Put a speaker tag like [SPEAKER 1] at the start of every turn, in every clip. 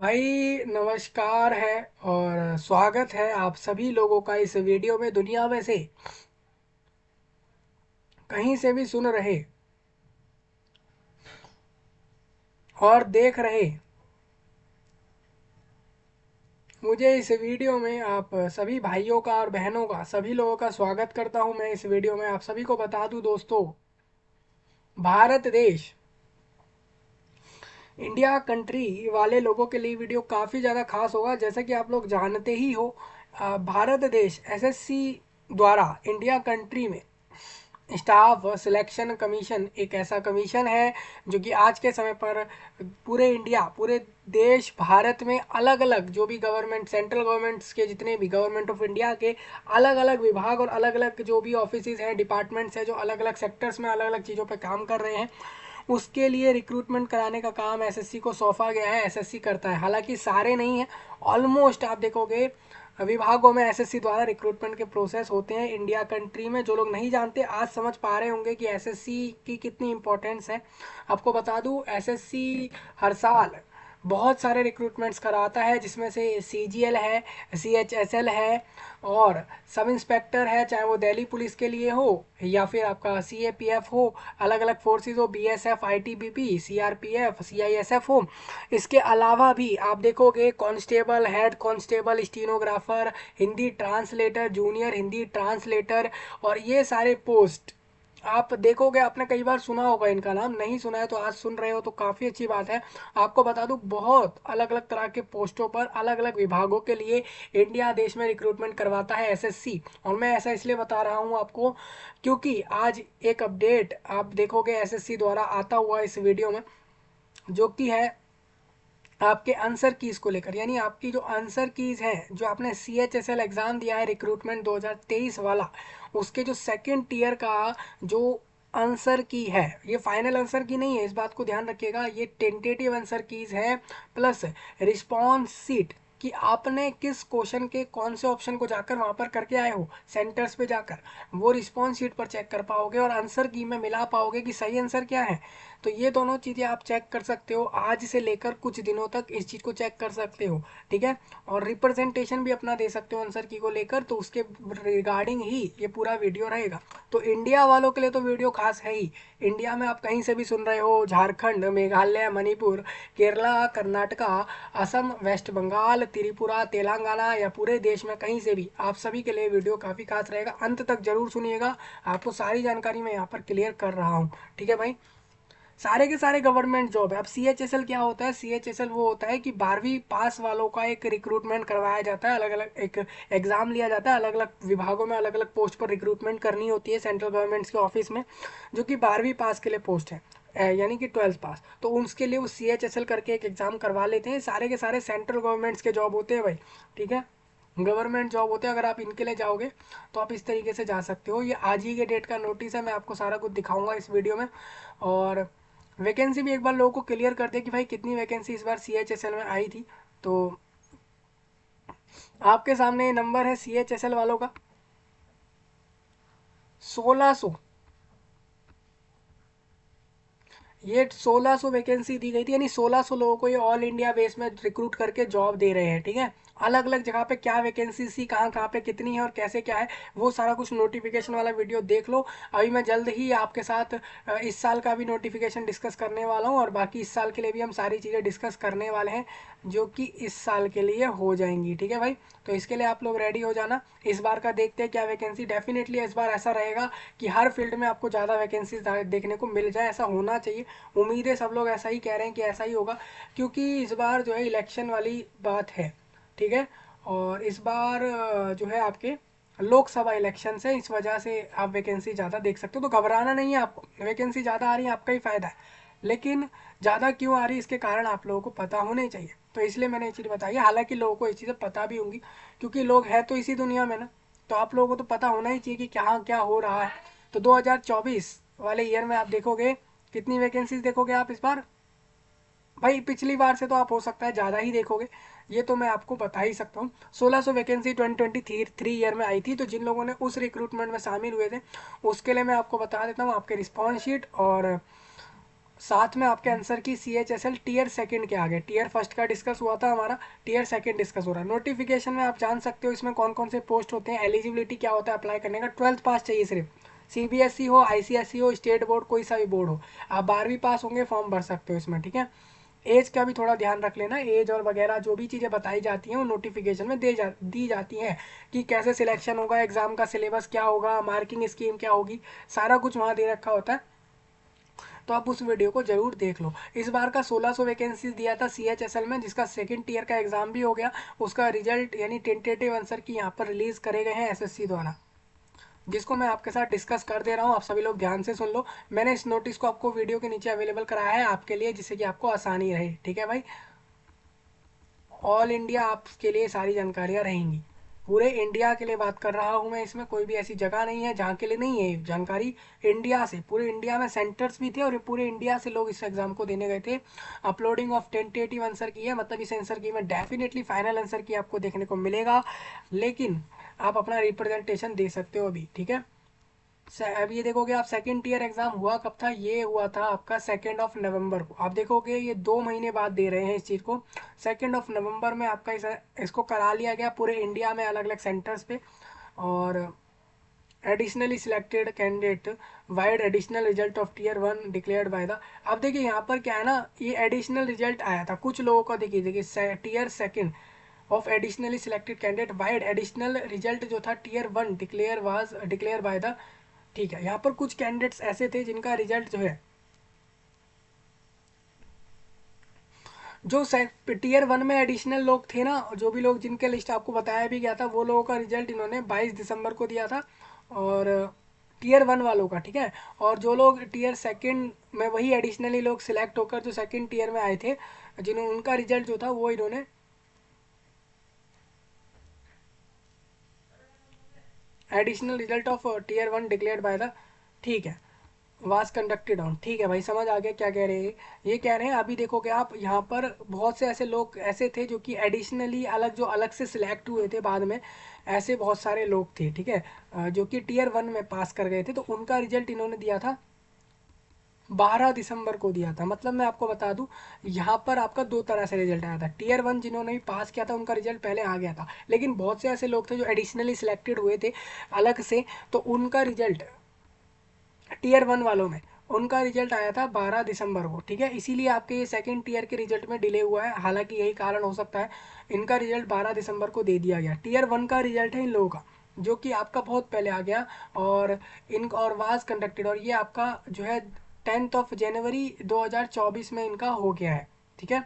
[SPEAKER 1] भाई नमस्कार है और स्वागत है आप सभी लोगों का इस वीडियो में। दुनिया में से कहीं से भी सुन रहे और देख रहे मुझे इस वीडियो में आप सभी भाइयों का और बहनों का सभी लोगों का स्वागत करता हूं। मैं इस वीडियो में आप सभी को बता दूं दोस्तों, भारत देश इंडिया कंट्री वाले लोगों के लिए वीडियो काफ़ी ज़्यादा खास होगा। जैसा कि आप लोग जानते ही हो, भारत देश एसएससी द्वारा इंडिया कंट्री में स्टाफ सिलेक्शन कमीशन एक ऐसा कमीशन है जो कि आज के समय पर पूरे इंडिया, पूरे देश भारत में अलग अलग जो भी गवर्नमेंट, सेंट्रल गवर्नमेंट्स के जितने भी, गवर्नमेंट ऑफ इंडिया के अलग अलग विभाग और अलग अलग जो भी ऑफिस हैं, डिपार्टमेंट्स हैं, जो अलग अलग सेक्टर्स में अलग अलग चीज़ों पर काम कर रहे हैं, उसके लिए रिक्रूटमेंट कराने का काम एसएससी को सौंपा गया है। एसएससी करता है, हालांकि सारे नहीं है, ऑलमोस्ट आप देखोगे विभागों में एसएससी द्वारा रिक्रूटमेंट के प्रोसेस होते हैं इंडिया कंट्री में। जो लोग नहीं जानते आज समझ पा रहे होंगे कि एसएससी की कितनी इंपॉर्टेंस है। आपको बता दूं, एसएससी हर साल बहुत सारे रिक्रूटमेंट्स कराता है, जिसमें से सीजीएल है, सीएचएसएल है और सब इंस्पेक्टर है, चाहे वो दिल्ली पुलिस के लिए हो या फिर आपका सीएपीएफ हो, अलग अलग फोर्सेज हो, बीएसएफ, आईटीबीपी, सीआरपीएफ, सीआईएसएफ हो। इसके अलावा भी आप देखोगे constable, head constable, stenographer, Hindi translator, junior Hindi translator और ये सारे पोस्ट आप देखोगे। आपने कई बार सुना होगा इनका नाम, नहीं सुना है तो आज सुन रहे हो तो काफ़ी अच्छी बात है। आपको बता दूं, बहुत अलग अलग तरह के पोस्टों पर अलग अलग विभागों के लिए इंडिया देश में रिक्रूटमेंट करवाता है एसएससी। और मैं ऐसा इसलिए बता रहा हूं आपको क्योंकि आज एक अपडेट आप देखोगे एसएससी द्वारा आता हुआ इस वीडियो में, जो कि है आपके आंसर कीज को लेकर। यानी आपकी जो आंसर कीज है, जो आपने सीएचएसएल एग्जाम दिया है रिक्रूटमेंट 2023 वाला, उसके जो सेकेंड टीयर का जो आंसर की है, ये फाइनल आंसर की नहीं है, इस बात को ध्यान रखिएगा, ये टेंटेटिव आंसर कीज है प्लस रिस्पॉन्स सीट कि आपने किस क्वेश्चन के कौन से ऑप्शन को जाकर वहां पर करके आए हो, सेंटर्स पे जाकर वो रिस्पॉन्स शीट पर चेक कर पाओगे और आंसर की में मिला पाओगे कि सही आंसर क्या है। तो ये दोनों चीज़ें आप चेक कर सकते हो, आज से लेकर कुछ दिनों तक इस चीज़ को चेक कर सकते हो, ठीक है। और रिप्रेजेंटेशन भी अपना दे सकते हो आंसर की को लेकर, तो उसके रिगार्डिंग ही ये पूरा वीडियो रहेगा। तो इंडिया वालों के लिए तो वीडियो खास है ही। इंडिया में आप कहीं से भी सुन रहे हो, झारखंड, मेघालय, मणिपुर, केरला, कर्नाटका, असम, वेस्ट बंगाल, त्रिपुरा, तेलंगाना या पूरे देश में कहीं से भी, आप सभी के लिए वीडियो काफ़ी खास रहेगा। अंत तक जरूर सुनिएगा, आपको सारी जानकारी मैं यहाँ पर क्लियर कर रहा हूँ, ठीक है भाई। सारे के सारे गवर्नमेंट जॉब है। अब सीएचएसएल क्या होता है? सीएचएसएल वो होता है कि 12वीं पास वालों का एक रिक्रूटमेंट करवाया जाता है, अलग अलग एक एग्जाम लिया जाता है, अलग अलग विभागों में अलग अलग पोस्ट पर रिक्रूटमेंट करनी होती है सेंट्रल गवर्नमेंट के ऑफिस में, जो कि 12वीं पास के लिए पोस्ट है, यानी कि 12th पास। तो उसके लिए वो सीएचएसएल करके एक एग्जाम करवा लेते हैं। सारे के सारे सेंट्रल गवर्नमेंट्स के जॉब होते हैं भाई, ठीक है, गवर्नमेंट जॉब होते हैं। अगर आप इनके लिए जाओगे तो आप इस तरीके से जा सकते हो। ये आज ही के डेट का नोटिस है, मैं आपको सारा कुछ दिखाऊंगा इस वीडियो में। और वैकेंसी भी एक बार लोगों को क्लियर कर दे कि भाई कितनी वैकेंसी इस बार सीएचएसएल में आई थी। तो आपके सामने नंबर है सीएचएसएल वालों का, 1600। ये 1600 वैकेंसी दी गई थी, यानी 1600 लोगों को ये ऑल इंडिया बेस में रिक्रूट करके जॉब दे रहे हैं, ठीक है। अलग अलग जगह पे क्या वैकेंसी थी, कहाँ कहाँ पे कितनी है और कैसे क्या है, वो सारा कुछ नोटिफिकेशन वाला वीडियो देख लो। अभी मैं जल्द ही आपके साथ इस साल का भी नोटिफिकेशन डिस्कस करने वाला हूँ और बाकी इस साल के लिए भी हम सारी चीज़ें डिस्कस करने वाले हैं, जो कि इस साल के लिए हो जाएंगी, ठीक है भाई। तो इसके लिए आप लोग रेडी हो जाना। इस बार का देखते हैं क्या वैकेंसी, डेफिनेटली इस बार ऐसा रहेगा कि हर फील्ड में आपको ज़्यादा वैकेंसी देखने को मिल जाए, ऐसा होना चाहिए। उम्मीदें सब लोग ऐसा ही कह रहे हैं कि ऐसा ही होगा, क्योंकि इस बार जो है इलेक्शन वाली बात है, ठीक है। और इस बार जो है आपके लोकसभा इलेक्शन है, इस वजह से आप वैकेंसी ज़्यादा देख सकते हो। तो घबराना नहीं है आपको, वैकेंसी ज़्यादा आ रही है आपका ही फ़ायदा है, लेकिन ज़्यादा क्यों आ रही है इसके कारण आप लोगों को पता होने चाहिए। तो इसलिए मैंने ये चीज़ बताई है, हालांकि लोगों को ये चीज़ें पता भी होंगी, क्योंकि लोग हैं तो इसी दुनिया में ना। तो आप लोगों को तो पता होना ही चाहिए कि क्या क्या हो रहा है। तो 2024 वाले ईयर में आप देखोगे कितनी वैकेंसीज देखोगे आप इस बार। भाई पिछली बार से तो आप हो सकता है ज़्यादा ही देखोगे, ये तो मैं आपको बता ही सकता हूँ। 1600 वैकेंसी 2023 ईयर में आई थी। तो जिन लोगों ने उस रिक्रूटमेंट में शामिल हुए थे उसके लिए मैं आपको बता देता हूँ, आपके रिस्पॉन्स शीट और साथ में आपके आंसर की CHSL टीयर सेकंड के आगे, टीयर फर्स्ट का डिस्कस हुआ था हमारा, टीयर सेकंड डिस्कस हो रहा है। नोटिफिकेशन में आप जान सकते हो इसमें कौन कौन से पोस्ट होते हैं, एलिजिबिलिटी क्या होता है अप्लाई करने का। 12th पास चाहिए सिर्फ, CBSE हो, ICSE हो, स्टेट बोर्ड, कोई सा भी बोर्ड हो, आप 12वीं पास होंगे फॉर्म भर सकते हो इसमें, ठीक है। एज का भी थोड़ा ध्यान रख लेना, एज और वगैरह जो भी चीज़ें बताई जाती हैं वो नोटिफिकेशन में दी जाती हैं कि कैसे सिलेक्शन होगा, एग्जाम का सिलेबस क्या होगा, मार्किंग स्कीम क्या होगी, सारा कुछ वहाँ दे रखा होता है। तो आप उस वीडियो को जरूर देख लो। इस बार का 1600 वैकेंसीज दिया था CHSL में, जिसका सेकंड ईयर का एग्जाम भी हो गया, उसका रिजल्ट यानी टेंटेटिव आंसर की यहाँ पर रिलीज करे गए हैं SSC द्वारा, जिसको मैं आपके साथ डिस्कस कर दे रहा हूँ। आप सभी लोग ध्यान से सुन लो, मैंने इस नोटिस को आपको वीडियो के नीचे अवेलेबल कराया है आपके लिए, जिससे कि आपको आसानी रहे, ठीक है भाई। ऑल इंडिया आपके लिए सारी जानकारियाँ रहेंगी, पूरे इंडिया के लिए बात कर रहा हूँ मैं, इसमें कोई भी ऐसी जगह नहीं है जहाँ के लिए नहीं है जानकारी। इंडिया से, पूरे इंडिया में सेंटर्स भी थे और ये पूरे इंडिया से लोग इस एग्जाम को देने गए थे। अपलोडिंग ऑफ टेंटेटिव आंसर की है, मतलब इस आंसर की में डेफिनेटली फाइनल आंसर की आपको देखने को मिलेगा, लेकिन आप अपना रिप्रेजेंटेशन दे सकते हो अभी, ठीक है। अब ये देखोगे आप, सेकेंड टीयर एग्जाम हुआ कब था, ये हुआ था आपका 2 नवंबर को। आप देखोगे ये 2 महीने बाद दे रहे हैं इस चीज़ को, 2 नवंबर में आपका इसको करा लिया गया पूरे इंडिया में अलग अलग सेंटर्स पे। और additionally selected candidate vide additional result of tier 1 declared by the. अब देखिए यहाँ पर क्या है ना, ये एडिशनल रिजल्ट आया था कुछ लोगों का, देखिए देखिए tier second of additionally selected candidate vide additional result जो था टीयर 1 डिक्लेयर बाय द, ठीक है। यहाँ पर कुछ कैंडिडेट्स ऐसे थे जिनका रिजल्ट जो है, जो टीयर 1 में एडिशनल लोग थे ना, जो भी लोग जिनके लिस्ट आपको बताया भी गया था, वो लोगों का रिजल्ट इन्होंने 22 दिसंबर को दिया था, और टीयर 1 वालों का, ठीक है। और जो लोग टीयर सेकंड में, वही एडिशनली लोग सिलेक्ट होकर जो सेकंड टीयर में आए थे, जिन्होंने उनका रिजल्ट जो था वो इन्होंने additional result of tier 1 declared by the, ठीक है, वाज कंडक्टेड ऑन, ठीक है भाई, समझ आ गया क्या कह रहे हैं। ये कह रहे हैं अभी देखोगे आप यहाँ पर बहुत से ऐसे लोग ऐसे थे जो कि एडिशनली अलग, जो अलग से सिलेक्ट हुए थे बाद में, ऐसे बहुत सारे लोग थे, ठीक है, जो कि टीयर 1 में पास कर गए थे, तो उनका रिजल्ट इन्होंने दिया था 12 दिसंबर को दिया था। मतलब मैं आपको बता दूं, यहाँ पर आपका दो तरह से रिजल्ट आया था। टीयर 1 जिन्होंने भी पास किया था उनका रिजल्ट पहले आ गया था, लेकिन बहुत से ऐसे लोग थे जो एडिशनली सिलेक्टेड हुए थे अलग से, तो उनका रिजल्ट टीयर 1 वालों में, उनका रिजल्ट आया था 12 दिसंबर को, ठीक है। इसीलिए आपके ये सेकंड टीयर के रिजल्ट में डिले हुआ है, हालांकि यही कारण हो सकता है, इनका रिजल्ट 12 दिसंबर को दे दिया गया। टीयर 1 का रिजल्ट है इन लोगों का, जो कि आपका बहुत पहले आ गया, और इन और वाज कंडक्टेड, और ये आपका जो है 10 जनवरी 2024 में इनका हो गया है, ठीक है।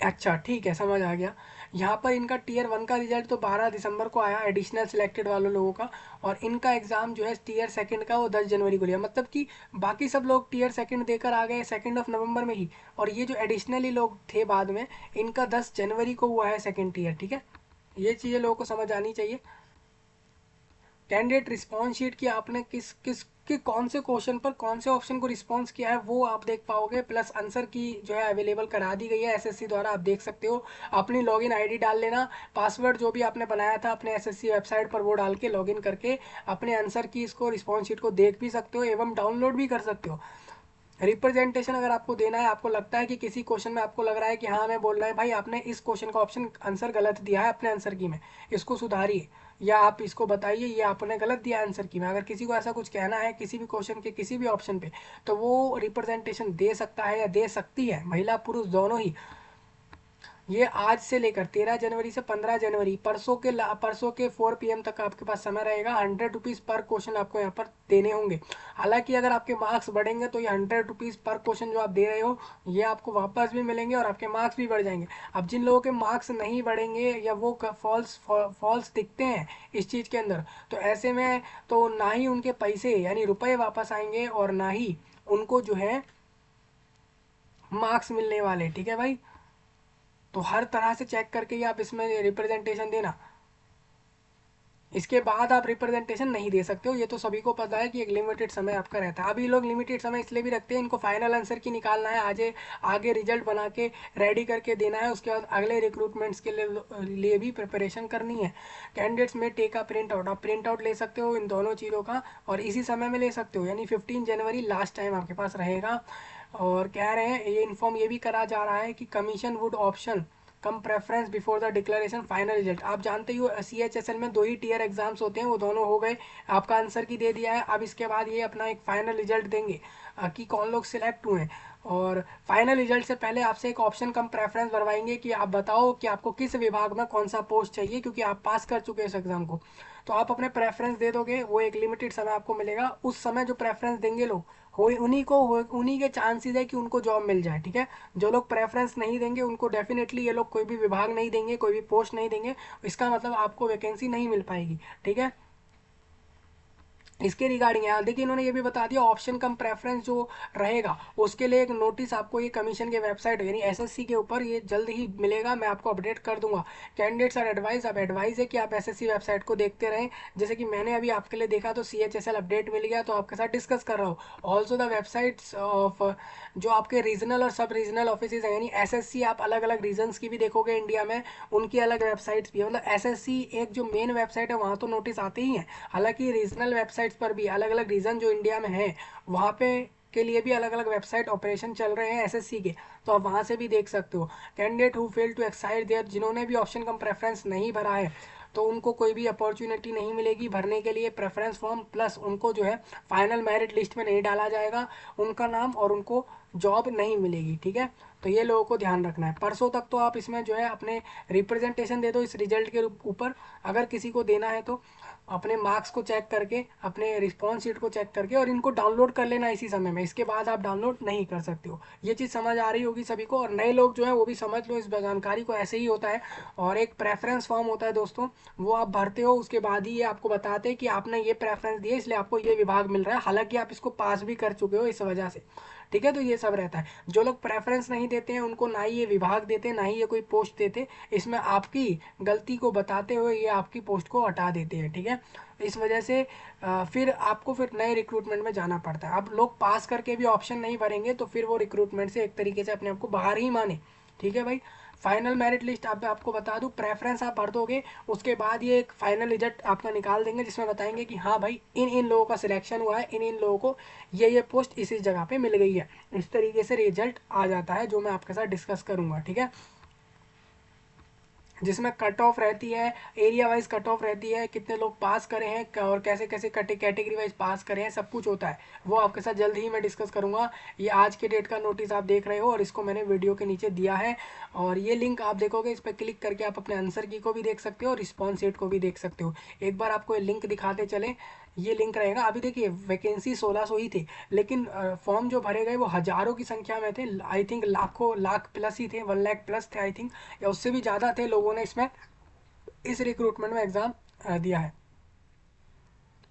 [SPEAKER 1] अच्छा ठीक है, समझ आ गया। यहाँ पर इनका टीयर 1 का रिजल्ट तो 12 दिसंबर को आया एडिशनल सिलेक्टेड वालों लोगों का, और इनका एग्जाम जो है टीयर सेकंड का वो 10 जनवरी को लिया, मतलब कि बाकी सब लोग टीयर सेकंड देकर आ गए 2 नवंबर में ही, और ये जो एडिशनली लोग थे बाद में, इनका 10 जनवरी को हुआ है सेकेंड टीयर, ठीक है। ये चीज़ें लोगों को समझ आनी चाहिए। कैंडिडेट रिस्पॉन्स शीट की आपने किस किस के कौन से क्वेश्चन पर कौन से ऑप्शन को रिस्पॉन्स किया है वो आप देख पाओगे, प्लस आंसर की जो है अवेलेबल करा दी गई है SSC द्वारा, आप देख सकते हो। अपनी लॉगिन आईडी डाल लेना, पासवर्ड जो भी आपने बनाया था अपने SSC वेबसाइट पर वो डाल के लॉगिन करके अपने आंसर की इसको रिस्पॉन्स शीट को देख भी सकते हो एवं डाउनलोड भी कर सकते हो। रिप्रेजेंटेशन अगर आपको देना है, आपको लगता है कि किसी क्वेश्चन में आपको लग रहा है कि हाँ हमें बोलना है भाई आपने इस क्वेश्चन का ऑप्शन आंसर गलत दिया है अपने आंसर की में, इसको सुधारिए, या आप इसको बताइए ये आपने गलत दिया आंसर की में, अगर किसी को ऐसा कुछ कहना है किसी भी क्वेश्चन के किसी भी ऑप्शन पे, तो वो रिप्रेजेंटेशन दे सकता है या दे सकती है, महिला पुरुष दोनों ही। ये आज से लेकर 13 जनवरी से 15 जनवरी, परसों के 4 PM तक आपके पास समय रहेगा। 100 रुपीज़ पर क्वेश्चन आपको यहाँ पर देने होंगे। हालांकि अगर आपके मार्क्स बढ़ेंगे तो ये 100 रुपीज़ पर क्वेश्चन जो आप दे रहे हो ये आपको वापस भी मिलेंगे और आपके मार्क्स भी बढ़ जाएंगे। अब जिन लोगों के मार्क्स नहीं बढ़ेंगे या वो फॉल्स दिखते हैं इस चीज़ के अंदर, तो ऐसे में तो ना ही उनके पैसे यानी रुपए वापस आएंगे और ना ही उनको जो है मार्क्स मिलने वाले, ठीक है भाई। तो हर तरह से चेक करके ही आप इसमें रिप्रेजेंटेशन देना। इसके बाद आप रिप्रेजेंटेशन नहीं दे सकते हो। ये तो सभी को पता है कि एक लिमिटेड समय आपका रहता है। अभी लोग लिमिटेड समय इसलिए भी रखते हैं, इनको फाइनल आंसर की निकालना है, आज आगे रिजल्ट बना के रेडी करके देना है, उसके बाद अगले रिक्रूटमेंट्स के लिए भी प्रिपरेशन करनी है। कैंडिडेट्स में टेक अ प्रिंट आउट, आप प्रिंट आउट ले सकते हो इन दोनों चीज़ों का, और इसी समय में ले सकते हो, यानी 15 जनवरी लास्ट टाइम आपके पास रहेगा। और कह रहे हैं ये इन्फॉर्म ये भी करा जा रहा है कि commission would option come preference before the declaration final result. आप जानते ही हो CHSL में 2 ही टीयर एग्जाम्स होते हैं, वो दोनों हो गए, आपका आंसर की दे दिया है। अब इसके बाद ये अपना एक फाइनल रिजल्ट देंगे कि कौन लोग सिलेक्ट हुए हैं, और फाइनल रिजल्ट से पहले आपसे एक ऑप्शन कम प्रेफरेंस भरवाएंगे कि आप बताओ कि आपको किस विभाग में कौन सा पोस्ट चाहिए, क्योंकि आप पास कर चुके हैं इस एग्जाम को। तो आप अपने प्रेफरेंस दे दोगे, वो एक लिमिटेड समय आपको मिलेगा। उस समय जो प्रेफरेंस देंगे लोग, हो उन्हीं के चांसेस है कि उनको जॉब मिल जाए, ठीक है। जो लोग प्रेफरेंस नहीं देंगे उनको डेफिनेटली ये लोग कोई भी विभाग नहीं देंगे, कोई भी पोस्ट नहीं देंगे, इसका मतलब आपको वैकेंसी नहीं मिल पाएगी, ठीक है। इसके रिगार्डिंग यार देखिए, इन्होंने ये भी बता दिया ऑप्शन कम प्रेफरेंस जो रहेगा उसके लिए एक नोटिस आपको ये कमीशन के वेबसाइट यानी SSC के ऊपर ये जल्द ही मिलेगा, मैं आपको अपडेट कर दूंगा। कैंडिडेट्स आर एडवाइज, अब एडवाइस है कि आप SSC वेबसाइट को देखते रहें, जैसे कि मैंने अभी आपके लिए देखा तो CHSL अपडेट मिल गया, तो आपके साथ डिस्कस कर रहा हूँ। ऑल्सो द वेबसाइट्स ऑफ जो आपके रीजनल और सब रीजनल ऑफिस हैं, यानी SSC आप अलग अलग रीजन्स की भी देखोगे इंडिया में, उनकी अलग वेबसाइट्स भी है। मतलब SSC एक जो मेन वेबसाइट है वहाँ तो नोटिस आते ही हैं, हालांकि रीजनल वेबसाइट्स पर भी अलग अलग रीजन जो इंडिया में है वहाँ पे के लिए भी अलग अलग वेबसाइट ऑपरेशन चल रहे हैं SSC के, तो आप वहाँ से भी देख सकते हो। Candidate who fail to exercise their, जिन्होंने भी ऑप्शन कम प्रेफरेंस नहीं भरा है तो उनको कोई भी अपॉर्चुनिटी नहीं मिलेगी भरने के लिए प्रेफरेंस फॉर्म, प्लस उनको जो है फाइनल मेरिट लिस्ट में नहीं डाला जाएगा उनका नाम, और उनको जॉब नहीं मिलेगी, ठीक है। तो ये लोगों को ध्यान रखना है। परसों तक तो आप इसमें जो है अपने रिप्रेजेंटेशन दे दो इस रिजल्ट के ऊपर, अगर किसी को देना है तो अपने मार्क्स को चेक करके, अपने रिस्पॉन्स शीट को चेक करके, और इनको डाउनलोड कर लेना इसी समय में, इसके बाद आप डाउनलोड नहीं कर सकते हो। ये चीज़ समझ आ रही होगी सभी को, और नए लोग जो है वो भी समझ लो इस जानकारी को, ऐसे ही होता है। और एक प्रेफरेंस फॉर्म होता है दोस्तों, वो आप भरते हो, उसके बाद ही ये आपको बताते हैं कि आपने ये प्रेफरेंस दिए इसलिए आपको ये विभाग मिल रहा है, हालांकि आप इसको पास भी कर चुके हो इस वजह से, ठीक है। तो ये सब रहता है। जो लोग प्रेफरेंस नहीं देते हैं उनको ना ही ये विभाग देते, ना ही ये कोई पोस्ट देते, इसमें आपकी गलती को बताते हुए ये आपकी पोस्ट को हटा देते हैं, ठीक है। इस वजह से फिर आपको फिर नए रिक्रूटमेंट में जाना पड़ता है। अब लोग पास करके भी ऑप्शन नहीं भरेंगे तो फिर वो रिक्रूटमेंट से एक तरीके से अपने आप को बाहर ही माने, ठीक है भाई। फाइनल मेरिट लिस्ट आप आपको बता दूं, प्रेफरेंस आप भर दोगे, उसके बाद ये एक फाइनल रिजल्ट आपका निकाल देंगे जिसमें बताएंगे कि हाँ भाई इन इन लोगों का सिलेक्शन हुआ है, इन इन लोगों को ये पोस्ट इस जगह पे मिल गई है। इस तरीके से रिजल्ट आ जाता है जो मैं आपके साथ डिस्कस करूंगा, ठीक है, जिसमें कट ऑफ रहती है, एरिया वाइज कट ऑफ रहती है, कितने लोग पास करे हैं और कैसे कैसे कैटेगरी वाइज पास करे हैं, सब कुछ होता है। वो आपके साथ जल्द ही मैं डिस्कस करूंगा। ये आज के डेट का नोटिस आप देख रहे हो और इसको मैंने वीडियो के नीचे दिया है, और ये लिंक आप देखोगे, इस पर क्लिक करके आप अपने आंसर की को भी देख सकते हो और रिस्पॉन्स शीट को भी देख सकते हो। एक बार आपको ये लिंक दिखाते चले, ये लिंक रहेगा। अभी देखिए वैकेंसी 1600 ही थी, लेकिन फॉर्म जो भरे गए वो हजारों की संख्या में थे, आई थिंक लाखों लाख प्लस ही थे, 1 लाख प्लस थे आई थिंक, या उससे भी ज़्यादा थे लोगों ने इसमें इस रिक्रूटमेंट में एग्ज़ाम दिया है।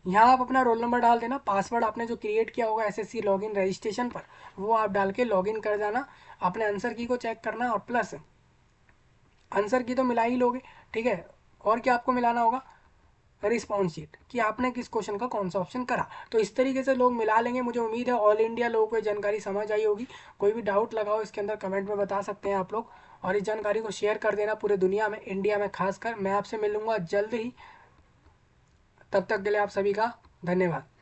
[SPEAKER 1] यहाँ आप अपना रोल नंबर डाल देना, पासवर्ड आपने जो क्रिएट किया होगा SSC लॉगिन रजिस्ट्रेशन पर वो आप डाल के लॉगिन कर जाना, अपने आंसर की को चेक करना, और प्लस आंसर की तो मिला ही लोगे, ठीक है। और क्या आपको मिलाना होगा, रिस्पॉन्स शीट कि आपने किस क्वेश्चन का कौन सा ऑप्शन करा। तो इस तरीके से लोग मिला लेंगे। मुझे उम्मीद है ऑल इंडिया लोगों को जानकारी समझ आई होगी। कोई भी डाउट लगाओ इसके अंदर कमेंट में बता सकते हैं आप लोग, और इस जानकारी को शेयर कर देना पूरे दुनिया में, इंडिया में खासकर। मैं आपसे मिलूंगा जल्द ही, तब तक के लिए आप सभी का धन्यवाद।